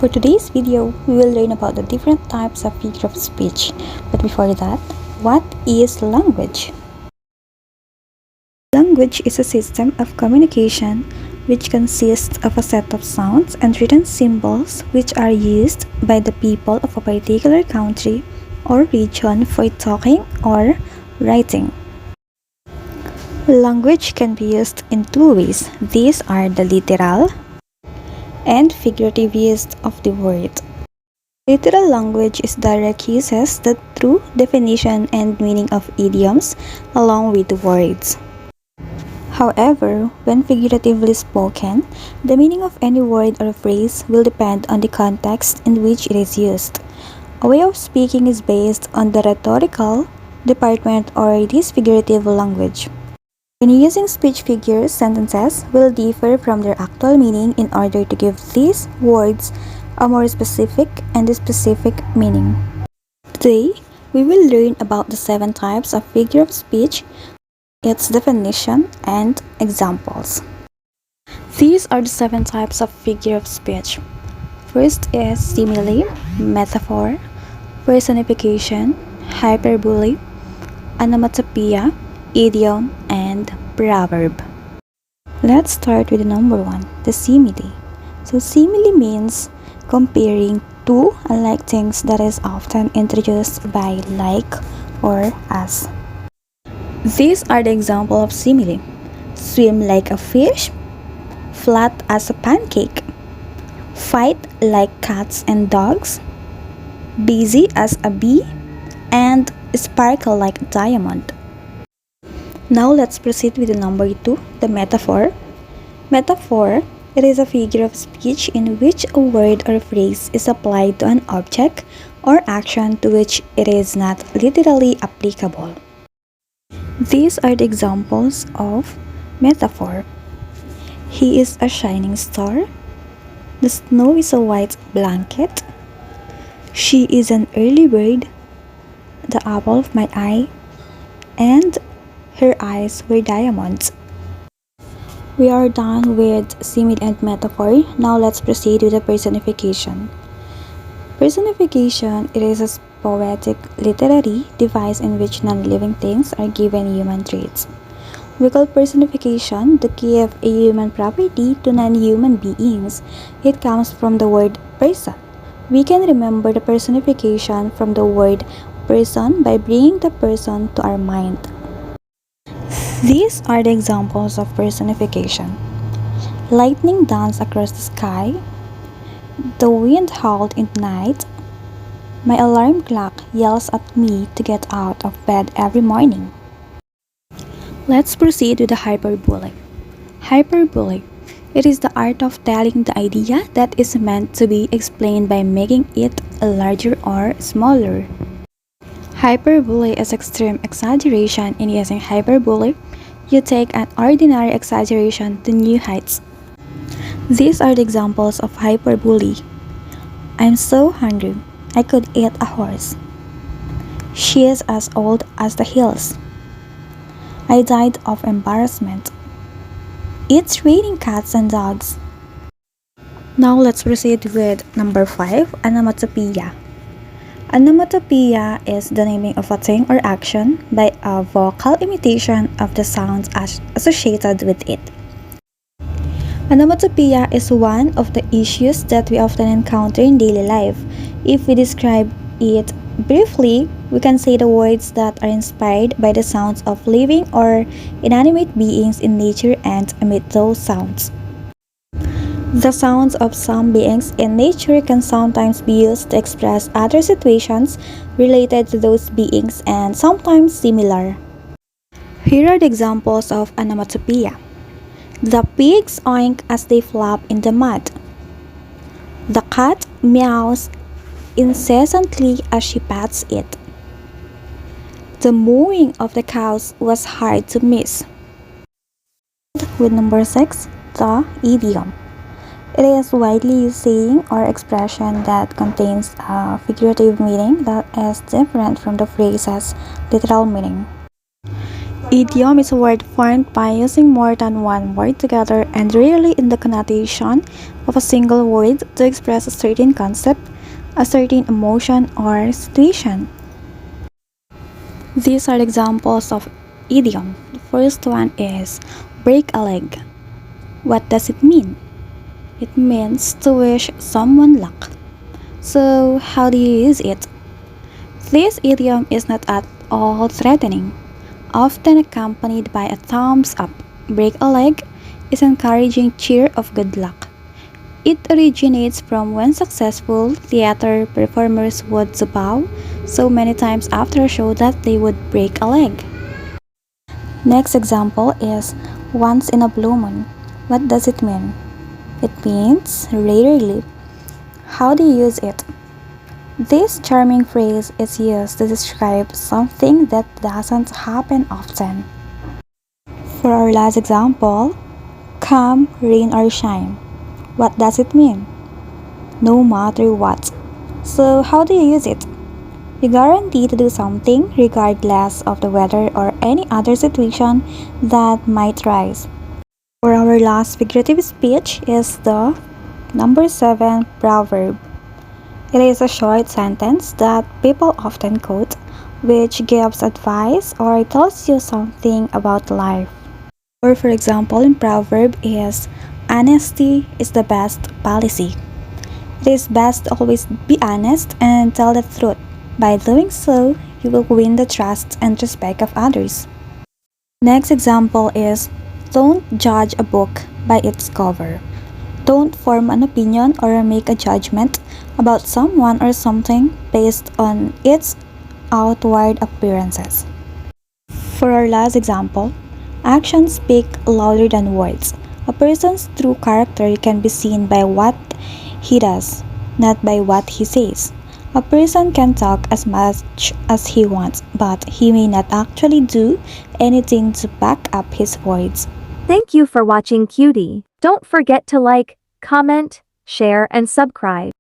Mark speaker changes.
Speaker 1: For today's video, we will learn about the different types of figure of speech. But before that, what is language? Language is a system of communication which consists of a set of sounds and written symbols which are used by the people of a particular country or region for talking or writing. Language can be used in two ways. These are the literal and figurative use of the word. Literal language is direct uses the true definition and meaning of idioms along with the words. However, when figuratively spoken, the meaning of any word or phrase will depend on the context in which it is used. A way of speaking is based on the rhetorical department or this figurative language. When using speech figures, sentences will differ from their actual meaning in order to give these words a more specific and specific meaning. Today, we will learn about the 7 types of figure of speech, its definition, and examples. These are the 7 types of figure of speech. First is simile, metaphor, personification, hyperbole, onomatopoeia, idiom, and proverb. Let's start with the number 1, the simile. So simile means comparing two unlike things that is often introduced by like or as. These are the examples of simile. Swim like a fish, flat as a pancake, fight like cats and dogs, busy as a bee, and sparkle like a diamond. Now let's proceed with the number 2, the metaphor. Metaphor, it is a figure of speech in which a word or phrase is applied to an object or action to which it is not literally applicable. These are the examples of metaphor. He is a shining star. The snow is a white blanket. She is an early bird. The apple of my eye. And her eyes were diamonds. We are done with simile and metaphor. Now let's proceed with the personification. Personification, it is a poetic literary device in which non-living things are given human traits. We call personification the key of a human property to non-human beings. It comes from the word person. We can remember the personification from the word person by bringing the person to our mind. These are the examples of personification. Lightning danced across the sky. The wind howled in the night. My alarm clock yells at me to get out of bed every morning. Let's proceed with the hyperbole. Hyperbole. It is the art of telling the idea that is meant to be explained by making it larger or smaller. Hyperbole is extreme exaggeration. In using hyperbole, you take an ordinary exaggeration to new heights. These are the examples of hyperbole. I'm so hungry, I could eat a horse. She is as old as the hills. I died of embarrassment. It's raining cats and dogs. Now let's proceed with number 5, onomatopoeia. Onomatopoeia is the naming of a thing or action by a vocal imitation of the sounds associated with it. Onomatopoeia is one of the issues that we often encounter in daily life. If we describe it briefly, we can say the words that are inspired by the sounds of living or inanimate beings in nature and emit those sounds. The sounds of some beings in nature can sometimes be used to express other situations related to those beings and sometimes similar. Here are the examples of onomatopoeia. The pigs oink as they flop in the mud. The cat meows incessantly as she pats it. The mooing of the cows was hard to miss. With number 6, the idiom. It is widely used saying or expression that contains a figurative meaning that is different from the phrase's literal meaning. Idiom is a word formed by using more than one word together and rarely in the connotation of a single word to express a certain concept, a certain emotion, or situation. These are examples of idiom. The first one is break a leg. What does it mean? It means to wish someone luck. So, how do you use it? This idiom is not at all threatening, often accompanied by a thumbs up. Break a leg is encouraging cheer of good luck. It originates from when successful theater performers would bow so many times after a show that they would break a leg. Next example is once in a blue moon. What does it mean? It means rarely. How do you use it? This charming phrase is used to describe something that doesn't happen often. For our last example, come, rain or shine. What does it mean? No matter what. So, how do you use it? You guarantee to do something regardless of the weather or any other situation that might rise. For our last figurative speech is the number 7 proverb. It is a short sentence that people often quote, which gives advice or tells you something about life. Or for example, in proverb is honesty is the best policy. It is best to always be honest and tell the truth. By doing so, you will win the trust and respect of others. Next example is don't judge a book by its cover. Don't form an opinion or make a judgment about someone or something based on its outward appearances. For our last example, actions speak louder than words. A person's true character can be seen by what he does, not by what he says. A person can talk as much as he wants, but he may not actually do anything to back up his words.
Speaker 2: Thank you for watching Cutie. Don't forget to like, comment, share and subscribe.